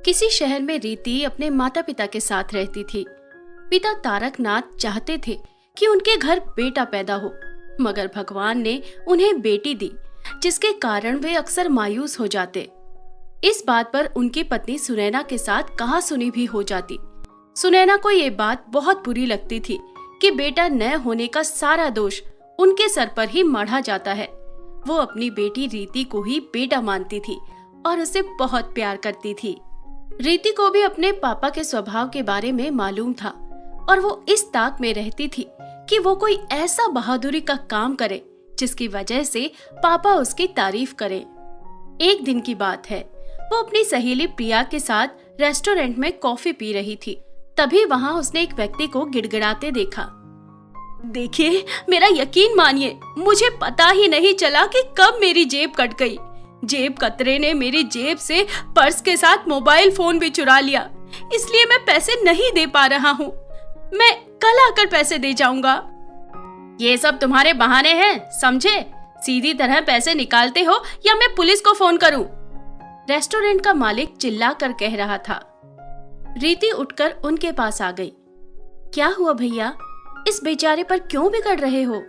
किसी शहर में रीति अपने माता पिता के साथ रहती थी। पिता तारकनाथ चाहते थे कि उनके घर बेटा पैदा हो, मगर भगवान ने उन्हें बेटी दी, जिसके कारण वे अक्सर मायूस हो जाते। इस बात पर उनकी पत्नी सुनैना के साथ कहासुनी भी हो जाती। सुनैना को ये बात बहुत बुरी लगती थी कि बेटा न होने का सारा दोष उनके सर पर ही मढ़ा जाता है। वो अपनी बेटी रीति को ही बेटा मानती थी और उसे बहुत प्यार करती थी। रीति को भी अपने पापा के स्वभाव के बारे में मालूम था और वो इस ताक में रहती थी कि वो कोई ऐसा बहादुरी का काम करे जिसकी वजह से पापा उसकी तारीफ करे। एक दिन की बात है, वो अपनी सहेली प्रिया के साथ रेस्टोरेंट में कॉफी पी रही थी। तभी वहाँ उसने एक व्यक्ति को गिड़गिड़ाते देखा। देखिए, मेरा यकीन मानिए, मुझे पता ही नहीं चला कि कब मेरी जेब कट गई। जेब कतरे ने मेरी जेब से पर्स के साथ मोबाइल फोन भी चुरा लिया, इसलिए मैं पैसे नहीं दे पा रहा हूँ। मैं कल आकर पैसे दे जाऊंगा। ये सब तुम्हारे बहाने हैं, समझे? सीधी तरह पैसे निकालते हो या मैं पुलिस को फोन करूं? रेस्टोरेंट का मालिक चिल्लाकर कह रहा था। रीति उठकर उनके पास आ गई। क्या हुआ भैया, इस बेचारे पर क्यों बिगड़ रहे हो?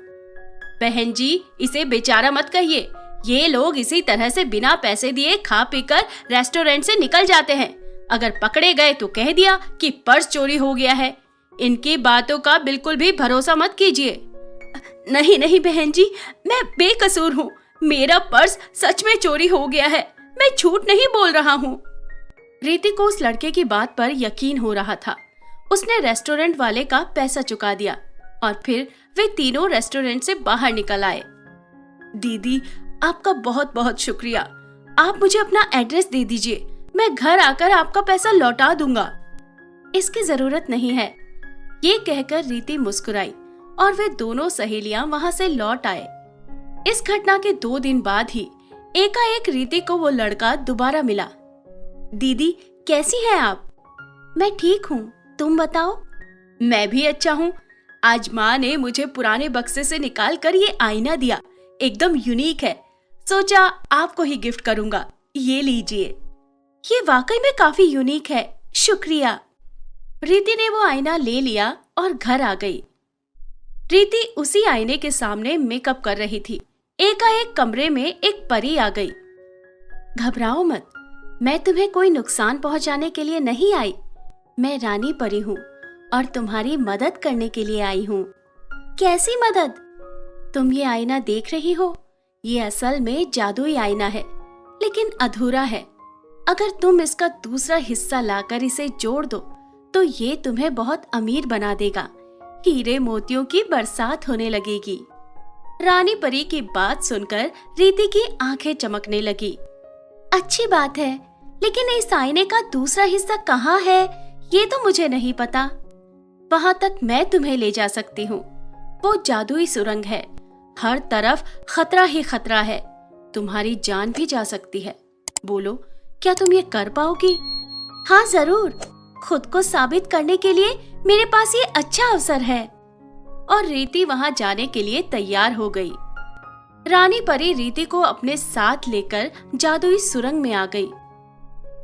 बहन जी, इसे बेचारा मत कहिए। ये लोग इसी तरह से बिना पैसे दिए खा पीकर रेस्टोरेंट से निकल जाते हैं। अगर पकड़े गए तो कह दिया कि पर्स चोरी हो गया है। इनकी बातों का बिल्कुल भी भरोसा मत कीजिए। नहीं नहीं बहन जी, मैं बेकसूर हूँ। मेरा पर्स सच में चोरी हो गया है, मैं झूठ नहीं बोल रहा हूँ। रीति को उस लड़के की बात पर यकीन हो रहा था। उसने रेस्टोरेंट वाले का पैसा चुका दिया और फिर वे तीनों रेस्टोरेंट से बाहर निकल आए। दीदी, आपका बहुत बहुत शुक्रिया। आप मुझे अपना एड्रेस दे दीजिए, मैं घर आकर आपका पैसा लौटा दूंगा। इसकी जरूरत नहीं है, ये कहकर रीति मुस्कुराई और वे दोनों सहेलियां वहां से लौट आए। इस घटना के 2 दिन बाद ही एकाएक रीति को वो लड़का दोबारा मिला। दीदी, कैसी हैं आप? मैं ठीक हूँ, तुम बताओ? मैं भी अच्छा हूँ। आज माँ ने मुझे पुराने बक्से से निकाल कर ये आईना दिया, एकदम यूनिक है। सोचा आपको ही गिफ्ट करूंगा, ये लीजिए। ये वाकई में काफी यूनिक है, शुक्रिया। रीति ने वो आईना ले लिया और घर आ गई। रीति उसी आईने के सामने मेकअप कर रही थी। एकाएक कमरे में एक परी आ गई। घबराओ मत, मैं तुम्हें कोई नुकसान पहुंचाने के लिए नहीं आई। मैं रानी परी हूँ और तुम्हारी मदद करने के लिए आई हूँ। कैसी मदद? तुम ये आईना देख रही हो, ये असल में जादुई आईना है, लेकिन अधूरा है। अगर तुम इसका दूसरा हिस्सा लाकर इसे जोड़ दो तो ये तुम्हें बहुत अमीर बना देगा। हीरे मोतियों की बरसात होने लगेगी। रानी परी की बात सुनकर रीति की आंखें चमकने लगी। अच्छी बात है, लेकिन इस आईने का दूसरा हिस्सा कहाँ है ये तो मुझे नहीं पता। वहां तक मैं तुम्हें ले जा सकती हूँ। वो जादुई सुरंग है, हर तरफ खतरा ही खतरा है। तुम्हारी जान भी जा सकती है। बोलो, क्या तुम ये कर पाओगी? हाँ जरूर, खुद को साबित करने के लिए मेरे पास ये अच्छा अवसर है। और रीति वहां जाने के लिए तैयार हो गई। रानी परी रीति को अपने साथ लेकर जादुई सुरंग में आ गई।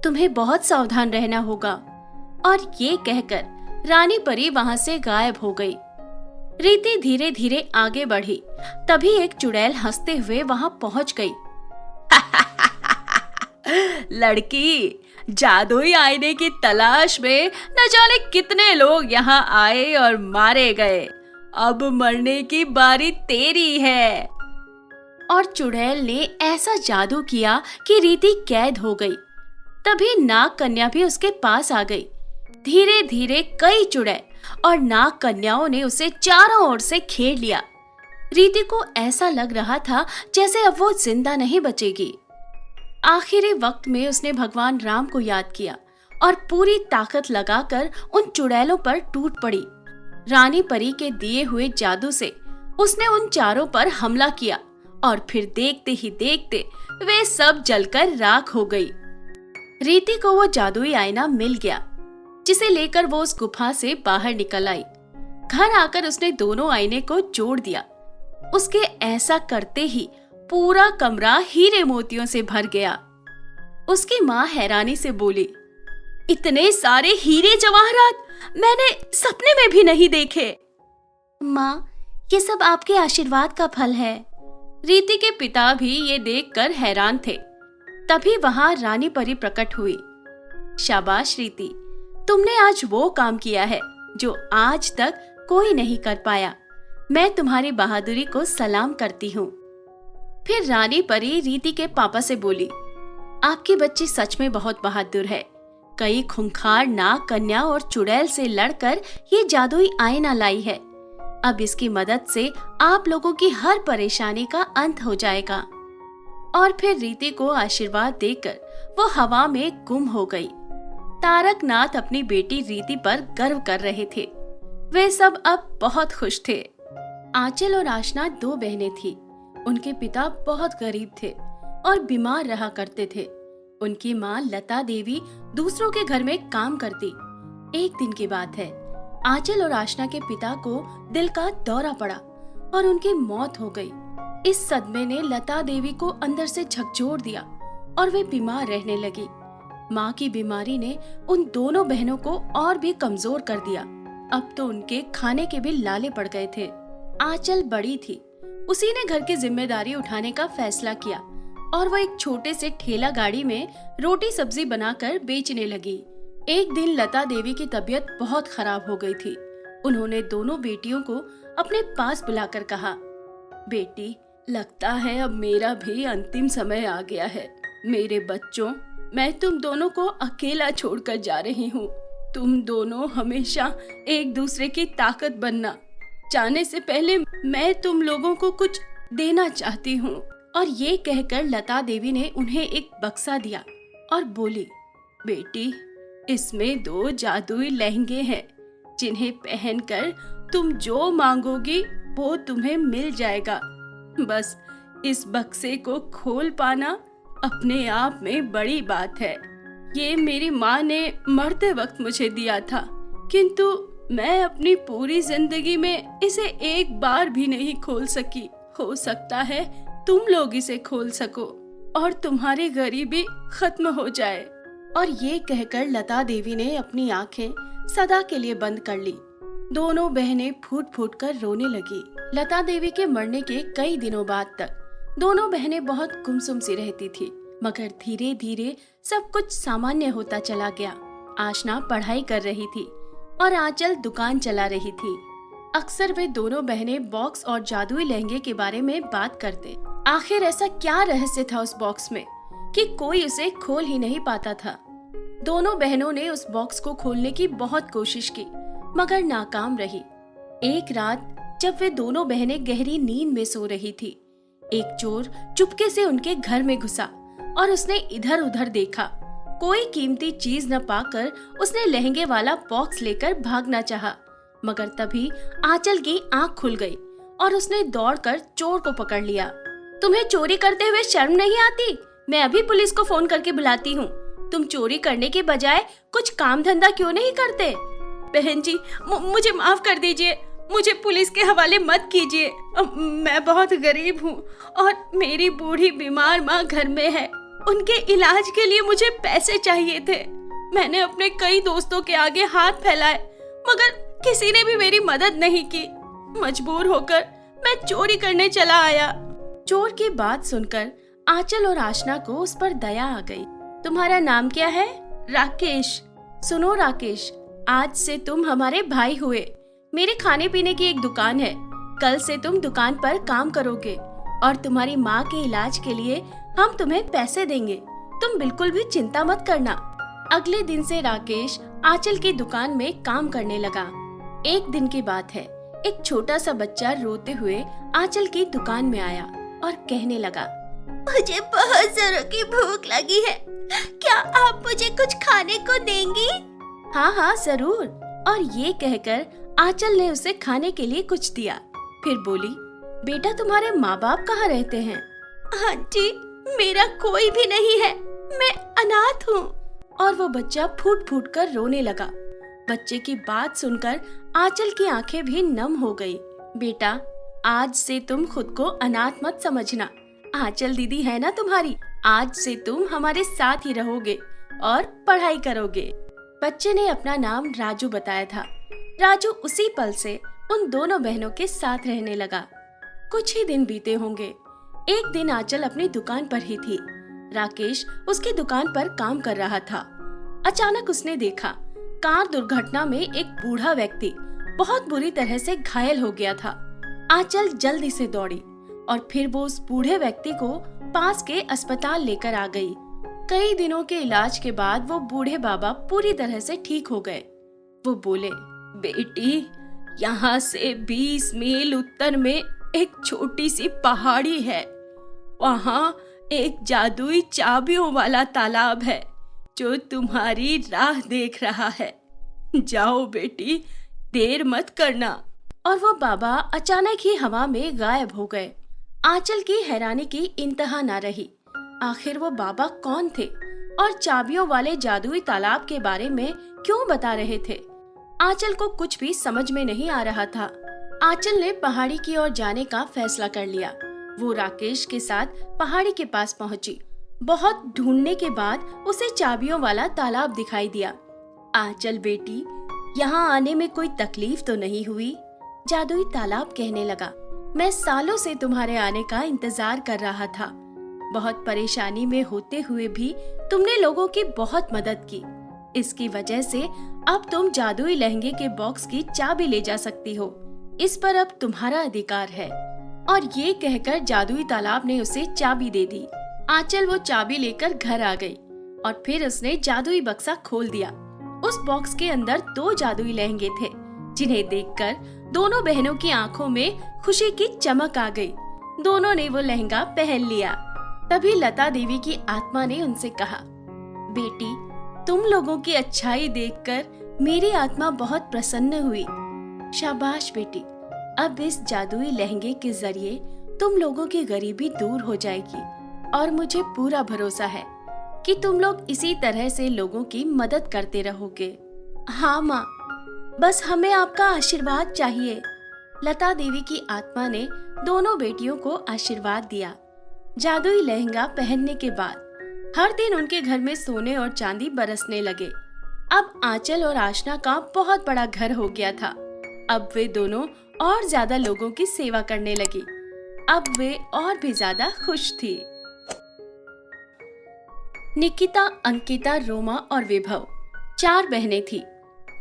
तुम्हें बहुत सावधान रहना होगा। और ये कहकर रानी परी वहां से गायब हो गई। रीति धीरे धीरे आगे बढ़ी। तभी एक चुड़ैल हंसते हुए वहां पहुंच गई। लड़की, जादुई आईने की तलाश में न जाने कितने लोग यहाँ आए और मारे गए। अब मरने की बारी तेरी है। और चुड़ैल ने ऐसा जादू किया कि रीति कैद हो गई। तभी नाग कन्या भी उसके पास आ गई। धीरे धीरे कई चुड़ैल और नाग कन्याओं ने उसे चारों ओर से घेर लिया। रीति को ऐसा लग रहा था जैसे अब वो जिंदा नहीं बचेगी। आखिरी वक्त में उसने भगवान राम को याद किया और पूरी ताकत लगाकर उन चुड़ैलों पर टूट पड़ी। रानी परी के दिए हुए जादू से उसने उन चारों पर हमला किया और फिर देखते ही देखते वे सब जलकर राख हो गई। रीति को वो जादुई आईना मिल गया, जिसे लेकर वो उस गुफा से बाहर निकल आई। घर आकर उसने दोनों आईने को जोड़ दिया। उसके ऐसा करते ही पूरा कमरा हीरे मोतियों से भर गया। उसकी माँ हैरानी से बोली, इतने सारे हीरे जवाहरात मैंने सपने में भी नहीं देखे। माँ, ये सब आपके आशीर्वाद का फल है। रीति के पिता भी ये देखकर हैरान थे। तभी वहां रानी परी प्रकट हुई। शाबाश रीति, तुमने आज वो काम किया है जो आज तक कोई नहीं कर पाया। मैं तुम्हारी बहादुरी को सलाम करती हूँ। फिर रानी परी रीति के पापा से बोली, आपकी बच्ची सच में बहुत बहादुर है। कई खूंखार नाग कन्या और चुड़ैल से लड़कर ये जादुई आईना लाई है। अब इसकी मदद से आप लोगों की हर परेशानी का अंत हो जाएगा। और फिर रीति को आशीर्वाद देकर वो हवा में गुम हो गई। तारकनाथ अपनी बेटी रीति पर गर्व कर रहे थे। वे सब अब बहुत खुश थे। आंचल और आशना 2 बहनें थीं। उनके पिता बहुत गरीब थे और बीमार रहा करते थे। उनकी माँ लता देवी दूसरों के घर में काम करती। एक दिन की बात है, आंचल और आशना के पिता को दिल का दौरा पड़ा और उनकी मौत हो गई। इस सदमे ने लता देवी को अंदर से झकझोर दिया और वे बीमार रहने लगी। माँ की बीमारी ने उन दोनों बहनों को और भी कमजोर कर दिया। अब तो उनके खाने के भी लाले पड़ गए थे। आंचल बड़ी थी। उसी ने घर की जिम्मेदारी उठाने का फैसला किया और वह एक छोटे से ठेला गाड़ी में रोटी सब्जी बनाकर बेचने लगी। एक दिन लता देवी की तबीयत बहुत खराब हो गई थी। उन्होंने दोनों बेटियों को अपने पास बुलाकर कहा, बेटी, लगता है अब मेरा भी अंतिम समय आ गया है। मेरे बच्चों, मैं तुम दोनों को अकेला छोड़कर जा रही हूँ। तुम दोनों हमेशा एक दूसरे की ताकत बनना। जाने से पहले मैं तुम लोगों को कुछ देना चाहती हूँ। और ये कहकर लता देवी ने उन्हें एक बक्सा दिया और बोली, बेटी, इसमें 2 जादुई लहंगे हैं जिन्हें पहनकर तुम जो मांगोगी वो तुम्हें मिल जाएगा। बस इस बक्से को खोल पाना अपने आप में बड़ी बात है। ये मेरी माँ ने मरते वक्त मुझे दिया था, किंतु मैं अपनी पूरी जिंदगी में इसे एक बार भी नहीं खोल सकी। हो सकता है तुम लोग इसे खोल सको और तुम्हारी गरीबी खत्म हो जाए। और ये कहकर लता देवी ने अपनी आंखें सदा के लिए बंद कर ली। दोनों बहनें फूट फूट कर रोने लगी। लता देवी के मरने के कई दिनों बाद तक दोनों बहनें बहुत गुमसुम सी रहती थी, मगर धीरे धीरे सब कुछ सामान्य होता चला गया। आशना पढ़ाई कर रही थी और आंचल दुकान चला रही थी। अक्सर वे दोनों बहनें बॉक्स और जादुई लहंगे के बारे में बात करते। आखिर ऐसा क्या रहस्य था उस बॉक्स में कि कोई उसे खोल ही नहीं पाता था। दोनों बहनों ने उस बॉक्स को खोलने की बहुत कोशिश की, मगर नाकाम रही। एक रात जब वे दोनों बहनें गहरी नींद में सो रही थी, एक चोर चुपके से उनके घर में घुसा और उसने इधर उधर देखा। कोई कीमती चीज न पाकर उसने लहंगे वाला बॉक्स लेकर भागना चाहा, मगर तभी आंचल की आंख खुल गई और उसने दौड़कर चोर को पकड़ लिया। तुम्हें चोरी करते हुए शर्म नहीं आती? मैं अभी पुलिस को फोन करके बुलाती हूँ। तुम चोरी करने के बजाय कुछ काम धंधा क्यों नहीं करते? बहन जी, मुझे माफ कर दीजिए। मुझे पुलिस के हवाले मत कीजिए। मैं बहुत गरीब हूँ और मेरी बूढ़ी बीमार माँ घर में है। उनके इलाज के लिए मुझे पैसे चाहिए थे। मैंने अपने कई दोस्तों के आगे हाथ फैलाए, मगर किसी ने भी मेरी मदद नहीं की। मजबूर होकर मैं चोरी करने चला आया। चोर की बात सुनकर आंचल और आशना को उस पर दया आ गई। तुम्हारा नाम क्या है? राकेश। सुनो राकेश, आज से तुम हमारे भाई हुए। मेरे खाने पीने की एक दुकान है। कल से तुम दुकान पर काम करोगे और तुम्हारी माँ के इलाज के लिए हम तुम्हें पैसे देंगे। तुम बिल्कुल भी चिंता मत करना। अगले दिन से राकेश आंचल की दुकान में काम करने लगा। एक दिन की बात है, एक छोटा सा बच्चा रोते हुए आंचल की दुकान में आया और कहने लगा, मुझे बहुत जोरों की भूख लगी है। क्या आप मुझे कुछ खाने को देंगी? हाँ हाँ जरूर। और ये कहकर आंचल ने उसे खाने के लिए कुछ दिया। फिर बोली, बेटा तुम्हारे माँ बाप कहाँ रहते हैं? आंटी, मेरा कोई भी नहीं है, मैं अनाथ हूँ। और वो बच्चा फूट फूट कर रोने लगा। बच्चे की बात सुनकर आंचल की आंखें भी नम हो गई। बेटा, आज से तुम खुद को अनाथ मत समझना। आंचल दीदी है ना तुम्हारी। आज से तुम हमारे साथ ही रहोगे और पढ़ाई करोगे। बच्चे ने अपना नाम राजू बताया था। राजू उसी पल से उन दोनों बहनों के साथ रहने लगा। कुछ ही दिन बीते होंगे। एक दिन आंचल अपनी दुकान पर ही थी। राकेश उसकी दुकान पर काम कर रहा था। अचानक उसने देखा कार दुर्घटना में एक बूढ़ा व्यक्ति बहुत बुरी तरह से घायल हो गया था। आंचल जल्दी से दौड़ी और फिर वो उस बूढ़े व्यक्ति को पास के अस्पताल लेकर आ गई। कई दिनों के इलाज के बाद वो बूढ़े बाबा पूरी तरह से ठीक हो गए। वो बोले, बेटी, यहाँ से 20 मील उत्तर में एक छोटी सी पहाड़ी है। वहाँ एक जादुई चाबियों वाला तालाब है जो तुम्हारी राह देख रहा है। जाओ बेटी, देर मत करना। और वो बाबा अचानक ही हवा में गायब हो गए। आंचल की हैरानी की इंतहा ना रही। आखिर वो बाबा कौन थे और चाबियों वाले जादुई तालाब के बारे में क्यों बता रहे थे? आंचल को कुछ भी समझ में नहीं आ रहा था। आंचल ने पहाड़ी की ओर जाने का फैसला कर लिया। वो राकेश के साथ पहाड़ी के पास पहुंची। बहुत ढूंढने के बाद उसे चाबियों वाला तालाब दिखाई दिया। आंचल बेटी, यहाँ आने में कोई तकलीफ तो नहीं हुई? जादुई तालाब कहने लगा, मैं सालों से तुम्हारे आने का इंतजार कर रहा था। बहुत परेशानी में होते हुए भी तुमने लोगों की बहुत मदद की। इसकी वजह से अब तुम जादुई लहंगे के बॉक्स की चाबी ले जा सकती हो। इस पर अब तुम्हारा अधिकार है। और ये कहकर जादुई तालाब ने उसे चाबी दे दी। आंचल वो चाबी लेकर घर आ गई और फिर उसने जादुई बक्सा खोल दिया। उस बॉक्स के अंदर 2 जादुई लहंगे थे, जिन्हें देखकर दोनों बहनों की आंखों में खुशी की चमक आ गई। दोनों ने वो लहंगा पहन लिया। तभी लता देवी की आत्मा ने उनसे कहा, बेटी, तुम लोगों की अच्छाई देखकर मेरी आत्मा बहुत प्रसन्न हुई। शाबाश बेटी, अब इस जादुई लहंगे के जरिए तुम लोगों की गरीबी दूर हो जाएगी और मुझे पूरा भरोसा है कि तुम लोग इसी तरह से लोगों की मदद करते रहोगे। हाँ माँ, बस हमें आपका आशीर्वाद चाहिए। लता देवी की आत्मा ने दोनों बेटियों को आशीर्वाद दिया। जादुई लहंगा पहनने के बाद हर दिन उनके घर में सोने और चांदी बरसने लगे। अब आंचल और आशना का बहुत बड़ा घर हो गया था। अब वे दोनों और ज्यादा लोगों की सेवा करने लगी। अब वे और भी ज्यादा खुश थी। निकिता, अंकिता, रोमा और विभव 4 बहनें थी।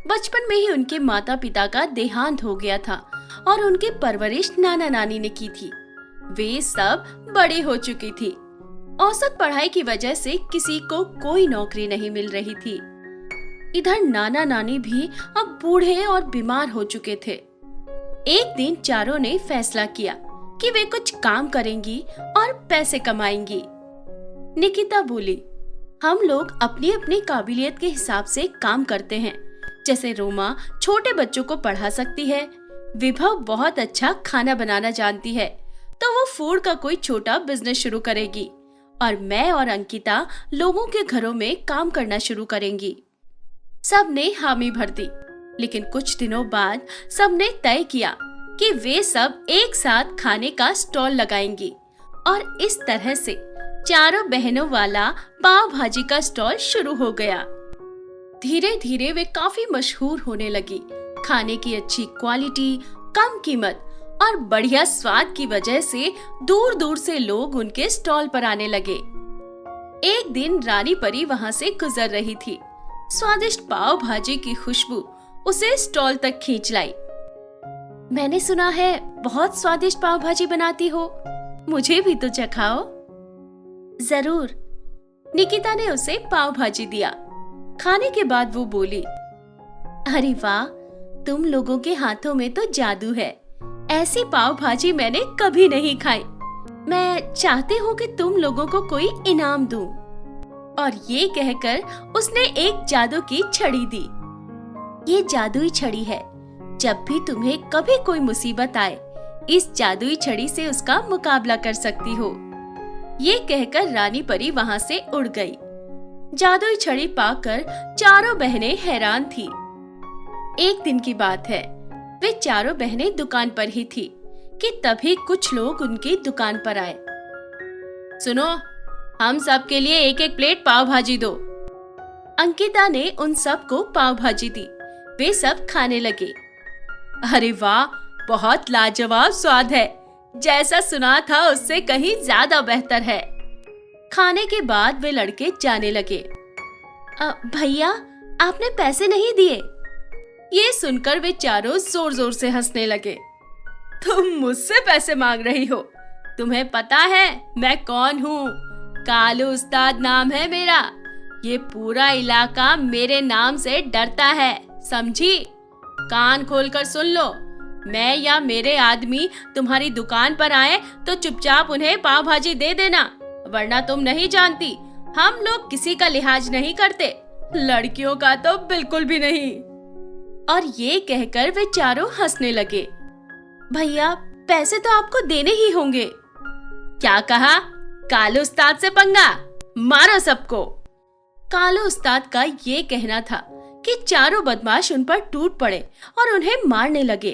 बचपन में ही उनके माता पिता का देहांत हो गया था और उनकी परवरिश नाना नानी ने की थी। वे सब बड़ी हो चुकी थी। औसत पढ़ाई की वजह से किसी को कोई नौकरी नहीं मिल रही थी। इधर नाना नानी भी अब बूढ़े और बीमार हो चुके थे। एक दिन चारों ने फैसला किया कि वे कुछ काम करेंगी और पैसे कमाएंगी। निकिता बोली, हम लोग अपनी अपनी काबिलियत के हिसाब से काम करते हैं। जैसे रोमा छोटे बच्चों को पढ़ा सकती है, विभव बहुत अच्छा खाना बनाना जानती है तो वो फूड का कोई छोटा बिजनेस शुरू करेगी और मैं और अंकिता लोगों के घरों में काम करना शुरू करेंगी। सब ने हामी भर दी, लेकिन कुछ दिनों बाद सब ने तय किया कि वे सब एक साथ खाने का स्टॉल लगाएंगी और इस तरह से चारों बहनों वाला पाव भाजी का स्टॉल शुरू हो गया। धीरे धीरे वे काफी मशहूर होने लगी। खाने की अच्छी क्वालिटी, कम कीमत और बढ़िया स्वाद की वजह से दूर दूर से लोग उनके स्टॉल पर आने लगे। एक दिन रानी परी वहां से गुजर रही थी। स्वादिष्ट पाव भाजी की खुशबू उसे स्टॉल तक खींच लाई। मैंने सुना है बहुत स्वादिष्ट पाव भाजी बनाती हो, मुझे भी तो चखाओ। जरूर। निकिता ने उसे पाव भाजी दिया। खाने के बाद वो बोली, अरे वाह, तुम लोगों के हाथों में तो जादू है। ऐसी पाव भाजी मैंने कभी नहीं खाई। मैं चाहती हूँ कि तुम लोगों को कोई इनाम दूं। और ये कहकर उसने एक जादू की छड़ी दी। ये जादुई छड़ी है। जब भी तुम्हें कभी कोई मुसीबत आए, इस जादुई छड़ी से उसका मुकाबला कर सकती हो। ये कहकर रानी परी वहां से उड़ गई। जादुई छड़ी पाकर चारों बहनें हैरान थी। एक दिन की बात है, वे चारों बहनें दुकान पर ही थी कि तभी कुछ लोग उनकी दुकान पर आए। सुनो, हम सब के लिए एक एक प्लेट पाव भाजी दो। अंकिता ने उन सबको पाव भाजी दी। वे सब खाने लगे। अरे वाह, बहुत लाजवाब स्वाद है। जैसा सुना था उससे कहीं ज्यादा बेहतर है। खाने के बाद वे लड़के जाने लगे। भैया, आपने पैसे नहीं दिए। ये सुनकर वे चारों जोर जोर से हंसने लगे। तुम मुझसे पैसे मांग रही हो? तुम्हें पता है मैं कौन हूँ? कालू उस्ताद नाम है मेरा। ये पूरा इलाका मेरे नाम से डरता है, समझी? कान खोलकर सुन लो। मैं या मेरे आदमी तुम्हारी दुकान पर आए तो चुपचाप उन्हें पाव भाजी दे देना, वरना तुम नहीं जानती, हम लोग किसी का लिहाज नहीं करते, लड़कियों का तो बिल्कुल भी नहीं। और ये कहकर वे चारों हंसने लगे। भैया, पैसे तो आपको देने ही होंगे। क्या कहा? कालू उस्ताद से पंगा? मारो सबको। कालू उस्ताद का ये कहना था कि चारों बदमाश उन पर टूट पड़े और उन्हें मारने लगे।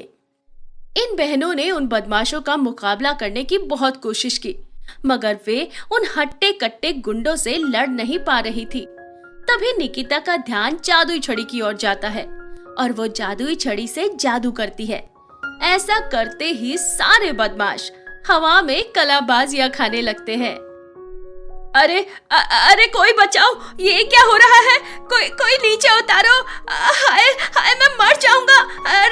इन बहनों ने उन बदमाशों का मुकाबला करने की बहुत कोशिश की, मगर वे उन हट्टे कट्टे गुंडों से लड़ नहीं पा रही थी। तभी निकिता का ध्यान जादुई छड़ी की ओर जाता है और वो जादुई छड़ी से जादू करती है। ऐसा करते ही सारे बदमाश हवा में कलाबाजियां खाने लगते हैं। अरे कोई बचाओ, ये क्या हो रहा है? कोई नीचे उतारो। हाय हाय, मैं मर जाऊंगा।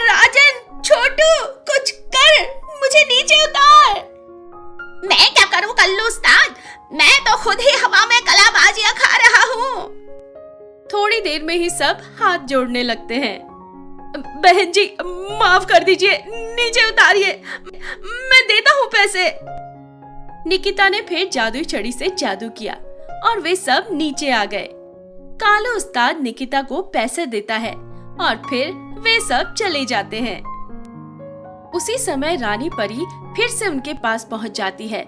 राजन, छोटू, कुछ कर, मुझे नीचे उतार। मैं क्या करूं कल्लू उस्ताद? मैं तो खुद ही हवा में कलाबाजियां खा रहा हूँ। थोड़ी देर में ही सब हाथ जोड़ने लगते हैं। बहन जी, माफ कर दीजिए, नीचे उतारिए, मैं देता हूँ पैसे। निकिता ने फिर जादुई छड़ी से जादू किया और वे सब नीचे आ गए। कालू उस्ताद निकिता को पैसे देता है और फिर वे सब चले जाते हैं। उसी समय रानी परी फिर से उनके पास पहुंच जाती है।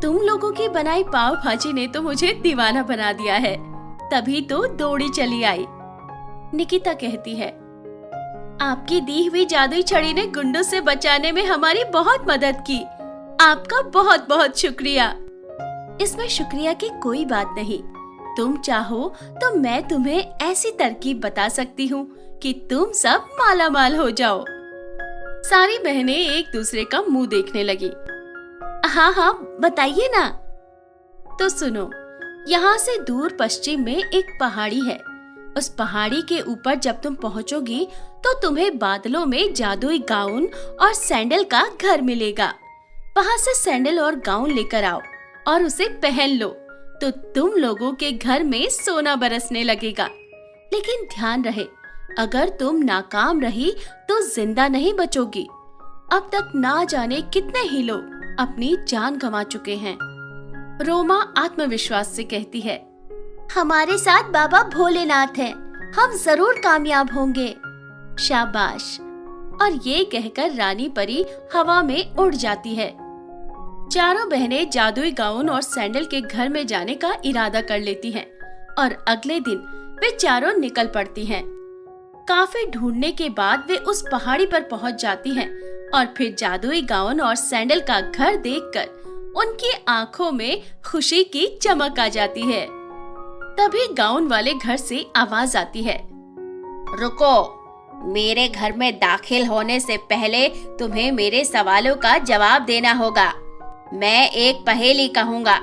तुम लोगों की बनाई पाव भाजी ने तो मुझे दीवाना बना दिया है, तभी तो दौड़ी चली आई। निकिता कहती है, आपकी दी हुई जादुई छड़ी ने गुंडों से बचाने में हमारी बहुत मदद की। आपका बहुत बहुत शुक्रिया। इसमें शुक्रिया की कोई बात नहीं। तुम चाहो तो मैं तुम्हें ऐसी तरकीब बता सकती हूँ कि तुम सब माला माल हो जाओ। सारी बहनें एक दूसरे का मुंह देखने लगी। हाँ, बताइए ना। तो सुनो, यहाँ से दूर पश्चिम में एक पहाड़ी है। उस पहाड़ी के ऊपर जब तुम पहुँचोगी तो तुम्हें बादलों में जादुई गाउन और सैंडल का घर मिलेगा। वहाँ से सैंडल और गाउन लेकर आओ और उसे पहन लो तो तुम लोगों के घर में सोना बरसने लगेगा। लेकिन ध्यान रहे, अगर तुम नाकाम रही तो जिंदा नहीं बचोगी। अब तक ना जाने कितने ही लोग अपनी जान गंवा चुके हैं। रोमा आत्मविश्वास से कहती है, हमारे साथ बाबा भोलेनाथ हैं, हम जरूर कामयाब होंगे। शाबाश। और ये कहकर रानी परी हवा में उड़ जाती है। चारों बहनें जादुई गाउन और सैंडल के घर में जाने का इरादा कर लेती हैं और अगले दिन वे चारों निकल पड़ती हैं। काफी ढूंढने के बाद वे उस पहाड़ी पर पहुंच जाती हैं और फिर जादुई गाउन और सैंडल का घर देखकर उनकी आंखों में खुशी की चमक आ जाती है। तभी गाउन वाले घर से आवाज आती है, रुको, मेरे घर में दाखिल होने से पहले तुम्हें मेरे सवालों का जवाब देना होगा। मैं एक पहेली कहूँगा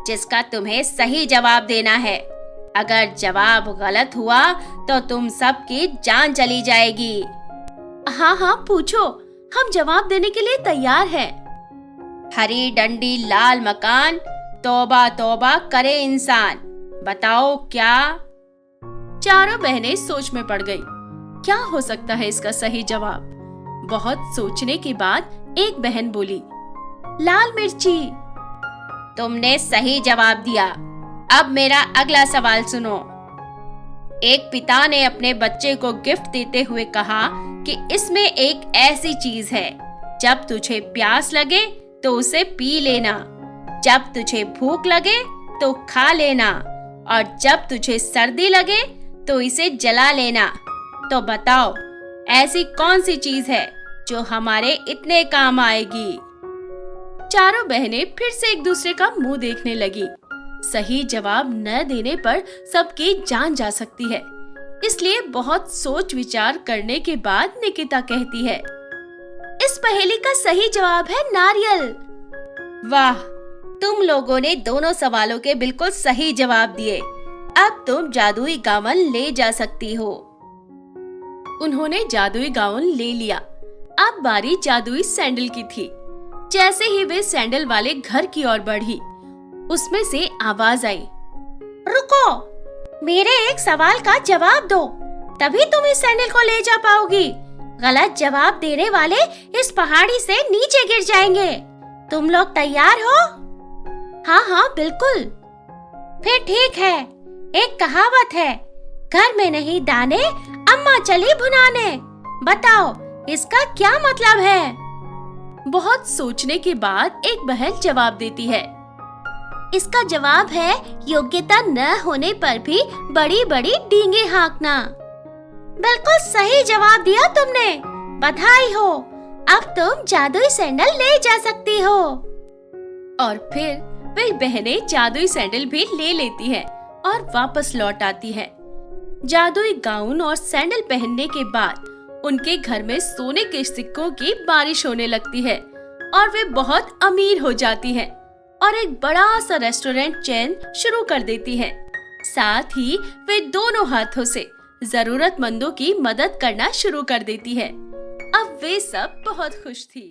जिसका तुम्हें सही जवाब देना है। अगर जवाब गलत हुआ तो तुम सबकी जान चली जाएगी। हाँ, पूछो, हम जवाब देने के लिए तैयार हैं। हरी डंडी लाल मकान, तौबा तौबा करे इंसान, बताओ क्या? चारों बहनें सोच में पड़ गई। क्या हो सकता है इसका सही जवाब? बहुत सोचने के बाद एक बहन बोली, लाल मिर्ची। तुमने सही जवाब दिया। अब मेरा अगला सवाल सुनो। एक पिता ने अपने बच्चे को गिफ्ट देते हुए कहा कि इसमें एक ऐसी चीज है, जब तुझे प्यास लगे तो उसे पी लेना, जब तुझे भूख लगे तो खा लेना, और जब तुझे सर्दी लगे तो इसे जला लेना। तो बताओ, ऐसी कौन सी चीज है जो हमारे इतने काम आएगी? चारों बहनें फिर से एक दूसरे का मुंह देखने लगी। सही जवाब न देने पर सबकी जान जा सकती है, इसलिए बहुत सोच विचार करने के बाद निकिता कहती है, इस पहेली का सही जवाब है नारियल। वाह, तुम लोगों ने दोनों सवालों के बिल्कुल सही जवाब दिए। अब तुम जादुई गावन ले जा सकती हो। उन्होंने जादुई गाउन ले लिया। अब बारी जादुई सैंडल की थी। जैसे ही वे सैंडल वाले घर की ओर बढ़ी, उसमें से आवाज आई, रुको, मेरे एक सवाल का जवाब दो, तभी तुम इस सैंडल को ले जा पाओगी। गलत जवाब देने वाले इस पहाड़ी से नीचे गिर जाएंगे। तुम लोग तैयार हो? हाँ हाँ बिल्कुल। फिर ठीक है। एक कहावत है, घर में नहीं दाने, अम्मा चली भुनाने। बताओ इसका क्या मतलब है? बहुत सोचने के बाद एक बहन जवाब देती है, इसका जवाब है योग्यता न होने पर भी बड़ी बड़ी डींगे हाँकना। बिल्कुल सही जवाब दिया तुमने, बधाई हो। अब तुम जादुई सैंडल ले जा सकती हो। और फिर वे बहनें जादुई सैंडल भी ले लेती हैं और वापस लौट आती हैं। जादुई गाउन और सैंडल पहनने के बाद उनके घर में सोने के सिक्कों की बारिश होने लगती है और वे बहुत अमीर हो जाती हैं और एक बड़ा सा रेस्टोरेंट चेन शुरू कर देती हैं। साथ ही वे दोनों हाथों से जरूरतमंदों की मदद करना शुरू कर देती है। अब वे सब बहुत खुश थी।